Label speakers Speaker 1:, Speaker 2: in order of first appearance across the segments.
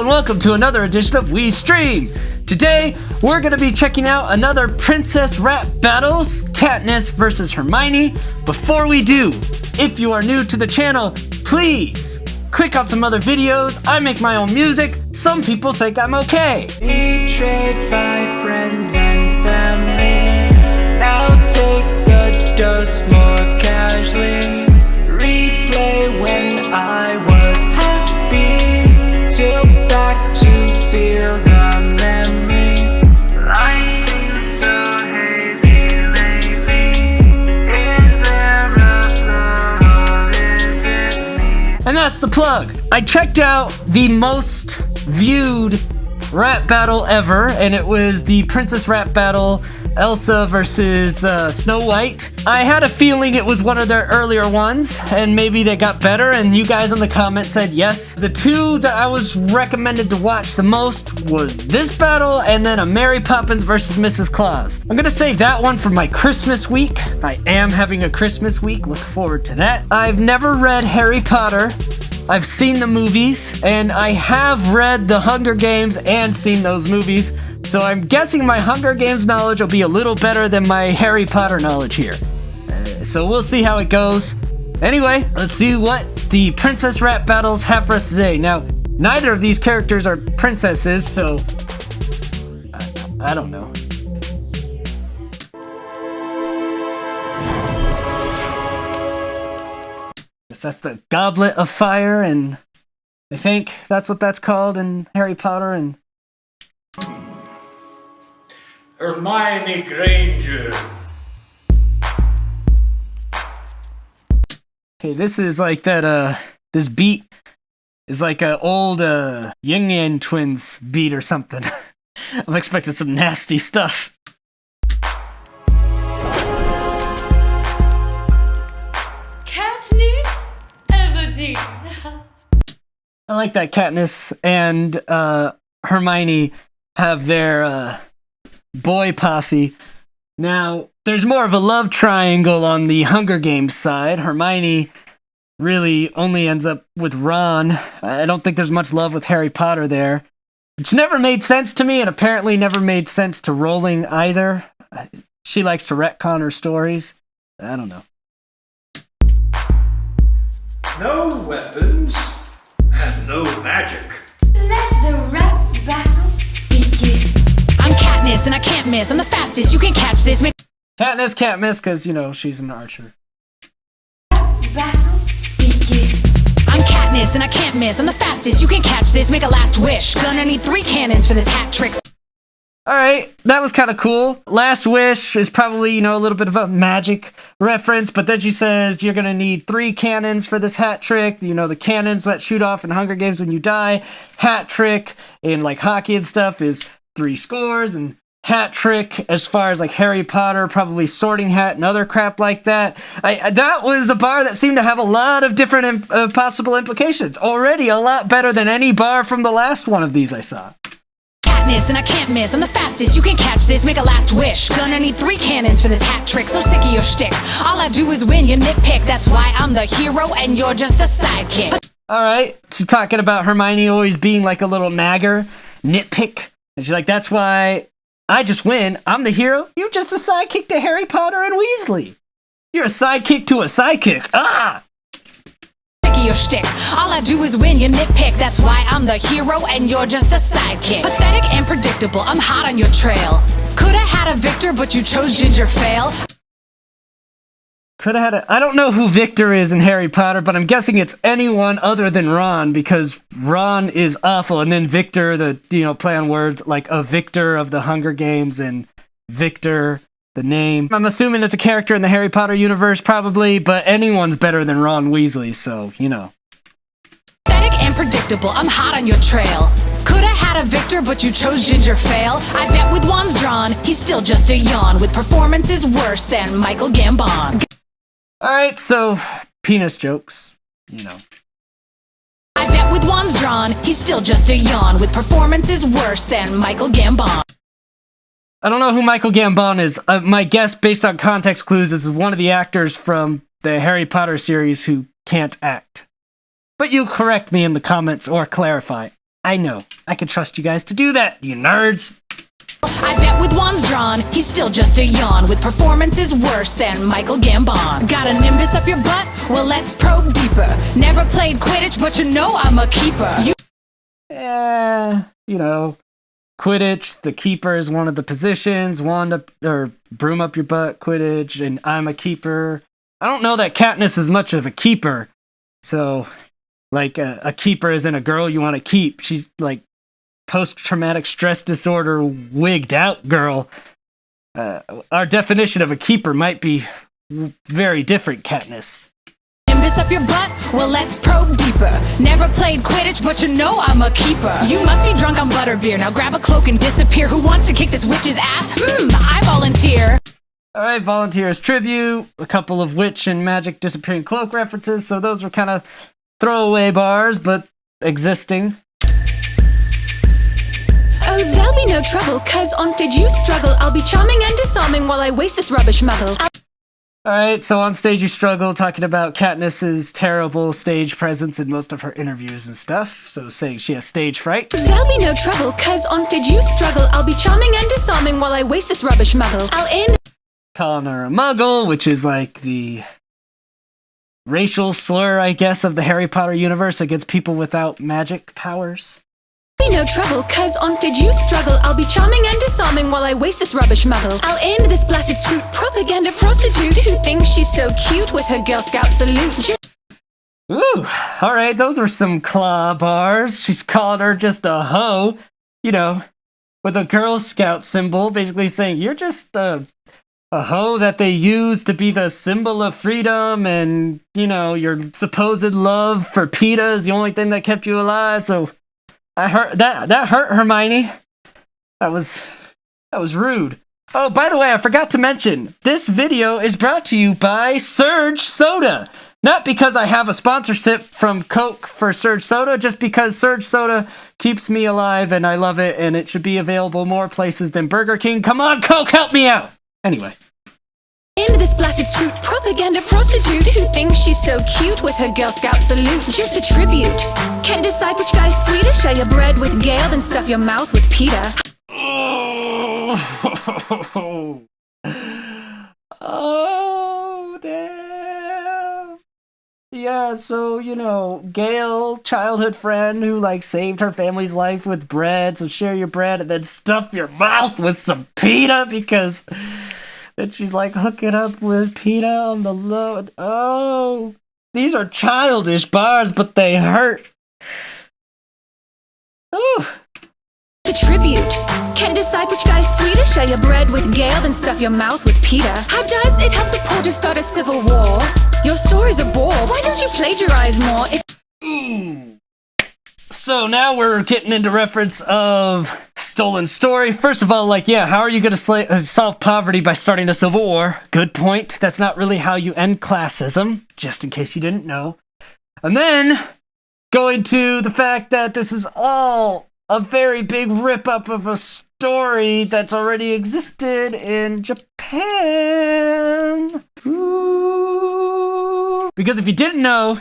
Speaker 1: Hello and welcome to another edition of We Stream. Today, we're going to be checking out another princess rap battles, Katniss versus Hermione. Before we do, if you are new to the channel, please click on some other videos. I make my own music. Some people think I'm okay. Betrayed by friends and family. Now take the dust more casually. Replay when I was happy. Till back to feel the memory. Life seems so hazy lately. Is there a blur or is it me? And that's the plug. I checked out the most viewed rap battle ever, and it was the princess rap battle, Elsa versus Snow White. I had a feeling it was one of their earlier ones, and maybe they got better, and you guys in the comments said yes. The two that I was recommended to watch the most was this battle, and then a Mary Poppins versus Mrs. Claus. I'm gonna save that one for my Christmas week. I am having a Christmas week, look forward to that. I've never read Harry Potter. I've seen the movies, and I have read The Hunger Games and seen those movies, so I'm guessing my Hunger Games knowledge will be a little better than my Harry Potter knowledge here. So we'll see how it goes. Anyway, let's see what the princess rap battles have for us today. Now, neither of these characters are princesses, so I don't know. That's the Goblet of Fire, and I think that's what that's called in Harry Potter. And
Speaker 2: Hermione Granger.
Speaker 1: Okay, this is like that, this beat is like a old, Yin Yang Twins beat or something. I'm expecting some nasty stuff.
Speaker 3: Katniss Everdeen.
Speaker 1: I like that Katniss and, Hermione have their, boy posse. Now, there's more of a love triangle on the Hunger Games side. Hermione really only ends up with Ron. I don't think there's much love with Harry Potter there, which never made sense to me and apparently never made sense to Rowling either. She likes to retcon her stories. I don't know.
Speaker 2: No weapons and no magic.
Speaker 3: Let the rap battle begin.
Speaker 4: I'm Katniss and I can't miss. I'm the fastest. You can catch this.
Speaker 1: Katniss can't miss because, you know, she's an archer.
Speaker 3: Battle begin.
Speaker 4: I'm Katniss and I can't miss. I'm the fastest. You can catch this. Make a last wish. Gonna need 3 cannons for this hat trick.
Speaker 1: Alright, that was kind of cool. Last wish is probably, you know, a little bit of a magic reference, but then she says you're gonna need 3 cannons for this hat trick. You know, the cannons that shoot off in Hunger Games when you die. Hat trick in, like, hockey and stuff is 3 scores, and hat trick as far as, like, Harry Potter, probably sorting hat and other crap like that. That was a bar that seemed to have a lot of different possible implications. Already a lot better than any bar from the last one of these I saw.
Speaker 4: Katniss and I can't miss. I'm the fastest. You can catch this. Make a last wish. Gonna need 3 cannons for this hat trick. So sick of your shtick. All I do is win. You nitpick. That's why I'm the hero and you're just a sidekick.
Speaker 1: Alright, so talking about Hermione always being like a little nagger, nitpick. And she's like, that's why I just win. I'm the hero. You're just a sidekick to Harry Potter and Weasley. You're a sidekick to a sidekick. Ah!
Speaker 4: Your shtick. All I do is win, you nitpick. That's why I'm the hero and you're just a sidekick. Pathetic and predictable, I'm hot on your trail. Coulda had a Victor, but you chose Ginger Fail.
Speaker 1: Could have had a... I don't know who Victor is in Harry Potter, but I'm guessing it's anyone other than Ron, because Ron is awful, and then Victor, the, you know, play on words, like a Victor of the Hunger Games, and Victor, the name. I'm assuming it's a character in the Harry Potter universe, probably, but anyone's better than Ron Weasley, so, you know.
Speaker 4: Pathetic and predictable, I'm hot on your trail. Coulda had a Victor, but you chose Ginger Fail. I bet with wands drawn, he's still just a yawn, with performances worse than Michael Gambon.
Speaker 1: Alright, so, penis jokes, you know.
Speaker 4: I bet with wands drawn, he's still just a yawn, with performances worse than Michael Gambon.
Speaker 1: I don't know who Michael Gambon is. My guess, based on context clues, is one of the actors from the Harry Potter series who can't act. But you correct me in the comments or clarify. I know. I can trust you guys to do that, you nerds.
Speaker 4: I bet with wands drawn, he's still just a yawn with performances worse than Michael Gambon. Got a nimbus up your butt? Well, let's probe deeper. Never played Quidditch, but you know I'm a keeper.
Speaker 1: You know, Quidditch, the keeper is one of the positions. Wand up, or broom up your butt, Quidditch, and I'm a keeper. I don't know that Katniss is much of a keeper. So, like, a keeper isn't a girl you want to keep. She's like post-traumatic stress disorder wigged out girl. Our definition of a keeper might be very different, Katniss.
Speaker 4: Nimbus up your butt? Well, let's probe deeper. Never played Quidditch, but you know I'm a keeper. You must be drunk on butterbeer. Now grab a cloak and disappear. Who wants to kick this witch's ass? I volunteer.
Speaker 1: Alright, volunteers tribute, a couple of witch and magic disappearing cloak references, so those were kind of throwaway bars, but existing.
Speaker 5: Oh, there'll be no trouble, cause on stage you struggle. I'll be charming and disarming while I waste this rubbish muddle.
Speaker 1: Alright, so on stage you struggle, talking about Katniss's terrible stage presence in most of her interviews and stuff, so saying she has stage fright.
Speaker 5: There'll be no trouble, cause on stage you struggle. I'll be charming and disarming while I waste this rubbish muddle. I'll end
Speaker 1: Calling her a muggle, which is like the racial slur, I guess, of the Harry Potter universe against people without magic powers.
Speaker 5: Be no trouble, cause on stage you struggle. I'll be charming and disarming while I waste this rubbish muddle. I'll end this blasted scroot propaganda prostitute who thinks she's so cute with her Girl Scout salute.
Speaker 1: Ooh, alright, those were some claw bars. She's calling her just a hoe, you know, with a Girl Scout symbol, basically saying, you're just a hoe that they use to be the symbol of freedom, and, you know, your supposed love for PETA is the only thing that kept you alive, so I hurt that hurt Hermione. That was rude. Oh, by the way, I forgot to mention, this video is brought to you by Surge Soda. Not because I have a sponsorship from Coke for Surge Soda, just because Surge Soda keeps me alive and I love it, and it should be available more places than Burger King. Come on, Coke, help me out! Anyway.
Speaker 5: End this blasted scroot propaganda prostitute who thinks she's so cute with her Girl Scout salute. Just a tribute. Can't decide which guy's sweeter. Share your bread with Gale, then stuff your mouth with Peter.
Speaker 1: Oh, damn. Yeah, so, you know, Gale, childhood friend who, like, saved her family's life with bread, so share your bread and then stuff your mouth with some pita because then she's, like, hooking up with pita on the low. Oh, these are childish bars, but they hurt. Ooh.
Speaker 5: To tribute. Can't decide which guy's sweeter. Share your bread with Gale, then stuff your mouth with Peter. How does it help the poor to start a civil war? Your story's a bore. Why don't you plagiarize more?
Speaker 1: Ooh. So now we're getting into reference of stolen story. First of all, like, yeah, how are you going to solve poverty by starting a civil war? Good point. That's not really how you end classism, just in case you didn't know. And then going to the fact that this is all a very big rip-up of a story that's already existed in Japan. Ooh. Because if you didn't know,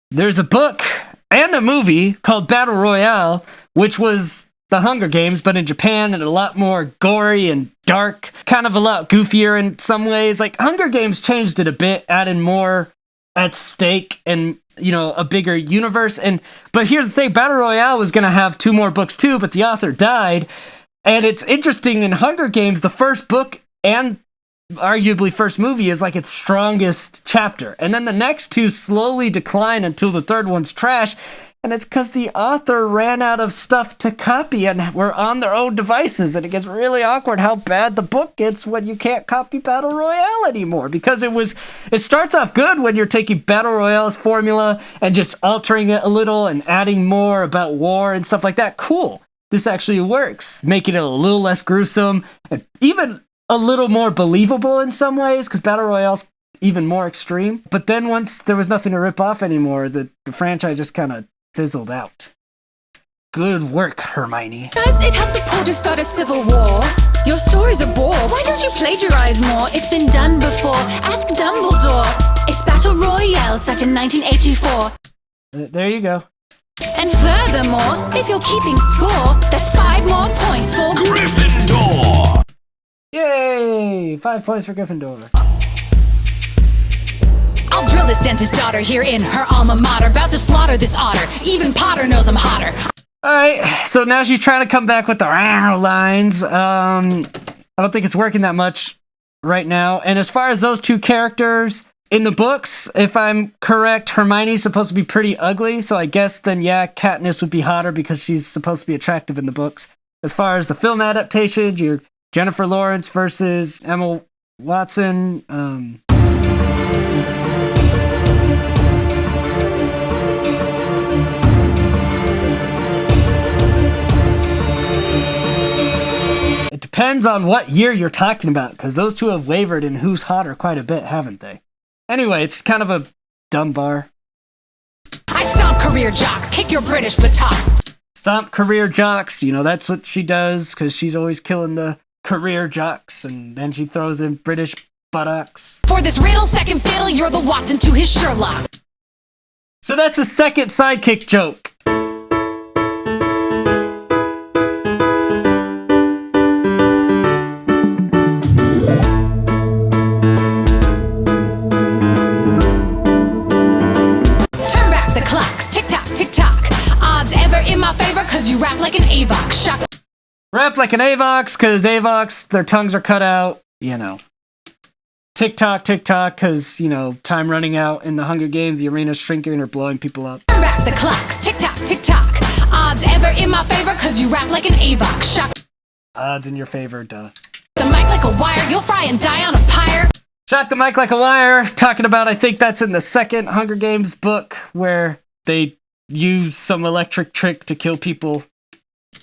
Speaker 1: there's a book and a movie called Battle Royale, which was The Hunger Games, but in Japan, and a lot more gory and dark, kind of a lot goofier in some ways. Like, Hunger Games changed it a bit, adding more at stake and, you know, a bigger universe. But here's the thing, Battle Royale was going to have 2 more books too, but the author died. And it's interesting, in Hunger Games, the first book and arguably first movie is like its strongest chapter. And then the next 2 slowly decline until the 3rd one's trash. And it's because the author ran out of stuff to copy and were on their own devices. And it gets really awkward how bad the book gets when you can't copy Battle Royale anymore. Because it starts off good when you're taking Battle Royale's formula and just altering it a little and adding more about war and stuff like that. Cool. This actually works. Making it a little less gruesome and even a little more believable in some ways, because Battle Royale's even more extreme. But then once there was nothing to rip off anymore, the franchise just kind of fizzled out. Good work, Hermione.
Speaker 5: Does it help the poor to start a civil war? Your story's a bore. Why don't you plagiarize more? It's been done before. Ask Dumbledore. It's Battle Royale set in 1984.
Speaker 1: There you go.
Speaker 5: And furthermore, if you're keeping score, that's 5 more points for
Speaker 6: Gryffindor!
Speaker 1: Yay! 5 points for Gryffindor.
Speaker 4: I'll drill this dentist daughter here in her alma mater. About to slaughter this otter. Even Potter knows I'm hotter.
Speaker 1: Alright, so now she's trying to come back with the lines. I don't think it's working that much right now. And as far as those two characters in the books, if I'm correct, Hermione's supposed to be pretty ugly. So I guess then, yeah, Katniss would be hotter because she's supposed to be attractive in the books. As far as the film adaptation, you're Jennifer Lawrence versus Emma Watson. It depends on what year you're talking about, because those two have wavered in who's hotter quite a bit, haven't they? Anyway, it's kind of a dumb bar.
Speaker 4: I stomp career jocks, kick your British buttocks.
Speaker 1: Stomp career jocks, you know, that's what she does, because she's always killing the career jocks, and then she throws in British buttocks.
Speaker 4: For this riddle, second fiddle, you're the Watson to his Sherlock.
Speaker 1: So that's the second sidekick joke.
Speaker 4: Turn back the clocks, tick-tock, tick-tock. Odds ever in my favor, cause you rap like an Avox. Shock.
Speaker 1: Rap like an Avox, because Avox, their tongues are cut out, you know. Tick-tock, tick-tock, because, you know, time running out in the Hunger Games, the arena's shrinking or blowing people up.
Speaker 4: Turn back the clocks, tick-tock, tick-tock. Odds ever in my favor, cause you rap like an Avox. Shock.
Speaker 1: Odds in your favor, duh.
Speaker 4: The mic like a wire, you'll fry and die on a pyre.
Speaker 1: Shock the mic like a wire, talking about, I think that's in the second Hunger Games book, where they use some electric trick to kill people.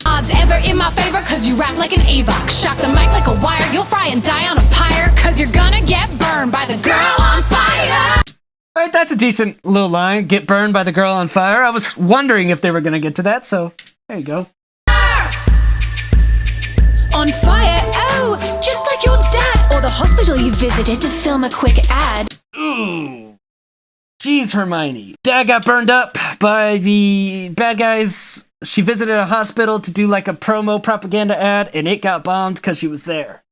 Speaker 4: Odds ever in my favor, cause you rap like an Avox. Shock the mic like a wire, you'll fry and die on a pyre. Cause you're gonna get burned by the girl on fire.
Speaker 1: Alright, that's a decent little line. Get burned by the girl on fire. I was wondering if they were gonna get to that, so there you go.
Speaker 5: on fire. Oh, just like your dad or the hospital you visited to film a quick ad.
Speaker 1: Ooh. Jeez, Hermione. Dad got burned up by the bad guys. She visited a hospital to do like a promo propaganda ad, and it got bombed because she was there.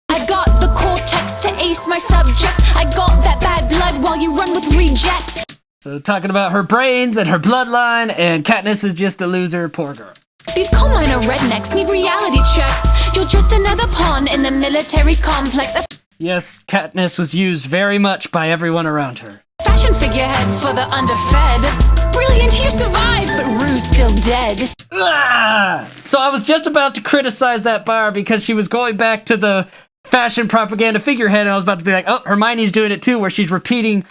Speaker 5: I got the cortex to ace my subjects. I got that bad blood while you run with rejects.
Speaker 1: So talking about her brains and her bloodline, and Katniss is just a loser, poor girl.
Speaker 5: These coal miner rednecks need reality checks. You're just another pawn in the military complex.
Speaker 1: Yes, Katniss was used very much by everyone around her.
Speaker 5: Fashion figurehead for the underfed. Brilliant, you survived, but Rue's still dead.
Speaker 1: Ah! So I was just about to criticize that bar because she was going back to the fashion propaganda figurehead, and I was about to be like, oh, Hermione's doing it too, where she's repeating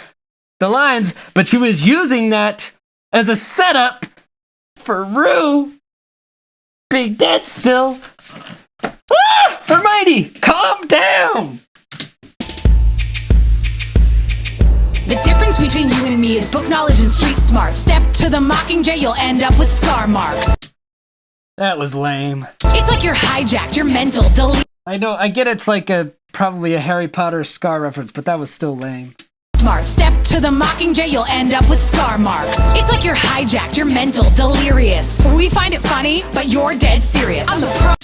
Speaker 1: the lines, but she was using that as a setup for Rue being dead still. Ah! Hermione, calm down!
Speaker 4: The difference between you and me is book knowledge and street smart. Step to the Mockingjay, you'll end up with scar marks.
Speaker 1: That was lame.
Speaker 4: It's like you're hijacked, you're mental, delete
Speaker 1: I know, I get it's like probably a Harry Potter Scar reference, but that was still lame.
Speaker 4: smart. Step to the Mockingjay, you'll end up with scar marks. It's like you're hijacked, you're mental, delirious. We find it funny, but you're dead serious. I'm the pro.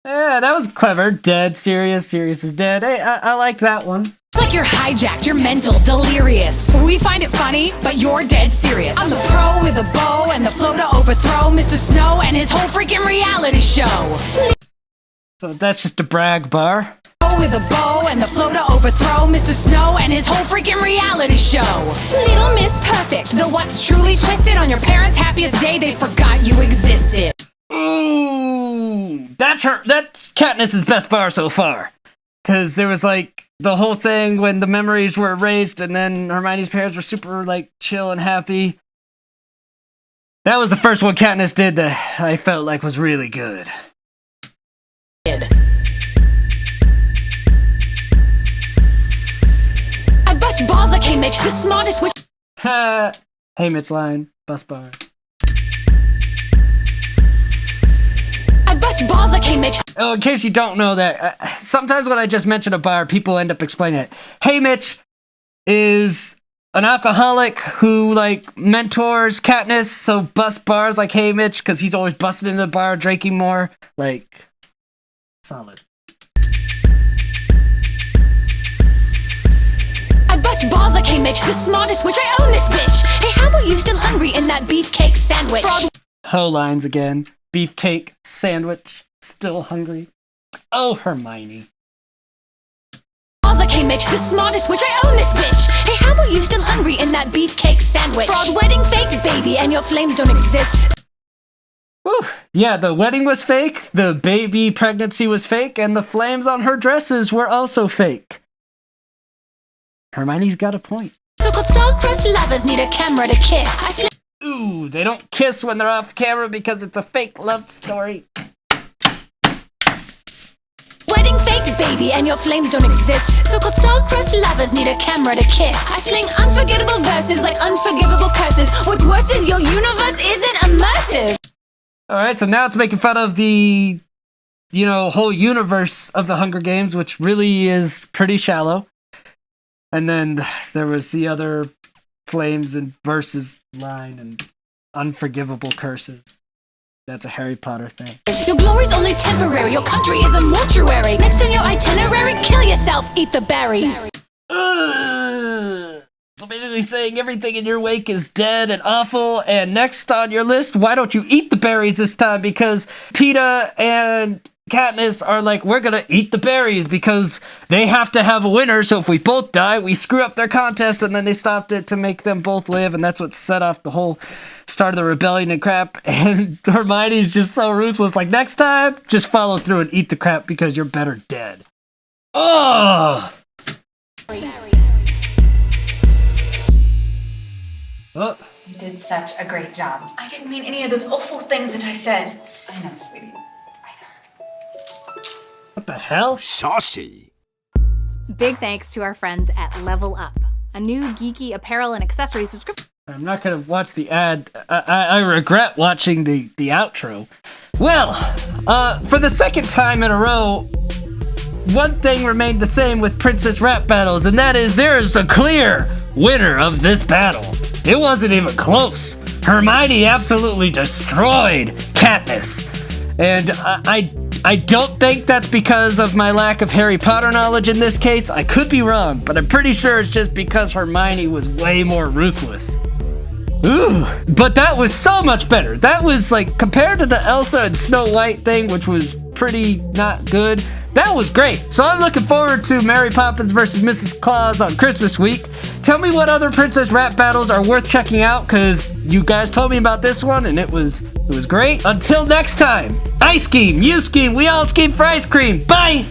Speaker 1: Yeah, that was clever. Dead, serious, serious is dead. Hey, I like that one.
Speaker 4: It's like you're hijacked, you're mental, delirious. We find it funny, but you're dead serious. I'm the pro with a bow and the flow to overthrow Mr. Snow and his whole freaking reality show.
Speaker 1: So that's just a brag bar.
Speaker 4: With a bow and the flow to overthrow Mr. Snow and his whole freaking reality show. Little Miss Perfect, the what's truly twisted on your parents' happiest day, they forgot you existed.
Speaker 1: Ooh, that's Katniss's best bar so far. Because there was like the whole thing when the memories were erased and then Hermione's parents were super like chill and happy. That was the first one Katniss did that I felt like was really good.
Speaker 5: I bust balls like hey Mitch, the smartest witch.
Speaker 1: Ha! Hey, Mitch line, bus bar.
Speaker 5: I bust balls like hey Mitch.
Speaker 1: Oh, in case you don't know that, sometimes when I just mention a bar, people end up explaining it. Hey Mitch is an alcoholic who like mentors Katniss, so bust bars like Hey Mitch, because he's always busting into the bar, drinking more. Like, solid.
Speaker 5: I bust balls like hey Mitch, the smartest witch, I own this bitch. Hey, how are you still hungry in that beefcake sandwich? Fraud.
Speaker 1: Ho lines again. Beefcake sandwich. Still hungry. Oh, Hermione.
Speaker 5: Balls like hey Mitch, the smartest witch, I own this bitch. Hey, how are you still hungry in that beefcake sandwich? Fraud wedding fake baby and your flames don't exist.
Speaker 1: Whew. Yeah, the wedding was fake, the baby pregnancy was fake, and the flames on her dresses were also fake. Hermione's got a point.
Speaker 5: So-called star-crossed lovers need a camera to kiss.
Speaker 1: Ooh, they don't kiss when they're off camera because it's a fake love story.
Speaker 5: Wedding fake baby and your flames don't exist. So-called star-crossed lovers need a camera to kiss. I sling unforgettable verses like unforgivable curses. What's worse is your universe isn't immersive.
Speaker 1: Alright, so now it's making fun of the, whole universe of the Hunger Games, which really is pretty shallow. And then there was the other flames and verses line and unforgivable curses. That's a Harry Potter thing.
Speaker 5: Your glory's only temporary. Your country is a mortuary. Next on your itinerary, kill yourself, eat the berries.
Speaker 1: So basically saying everything in your wake is dead and awful, and next on your list, why don't you eat the berries this time? Because Peeta and Katniss are like, we're gonna eat the berries because they have to have a winner, so if we both die, we screw up their contest, and then they stopped it to make them both live, and that's what set off the whole start of the rebellion and crap. And Hermione's just so ruthless, like, next time, just follow through and eat the crap because you're better dead. Oh! Oh.
Speaker 7: You did such a great job. I didn't mean any of those awful things that I said. I know, sweetie.
Speaker 1: What the hell?
Speaker 6: Saucy.
Speaker 8: Big thanks to our friends at Level Up, a new geeky apparel and accessory subscription.
Speaker 1: I'm not gonna watch the ad. I regret watching the outro. Well, for the second time in a row, one thing remained the same with Princess Rap Battles, and that is there is a clear winner of this battle. It wasn't even close. Hermione absolutely destroyed Katniss. And I don't think that's because of my lack of Harry Potter knowledge in this case. I could be wrong, but I'm pretty sure it's just because Hermione was way more ruthless. Ooh, but that was so much better. That was like, compared to the Elsa and Snow White thing, which was pretty not good, that was great. So I'm looking forward to Mary Poppins versus Mrs. Claus on Christmas week. Tell me what other princess rap battles are worth checking out, because you guys told me about this one and it was great. Until next time, I scheme, you scheme, we all scheme for ice cream. Bye!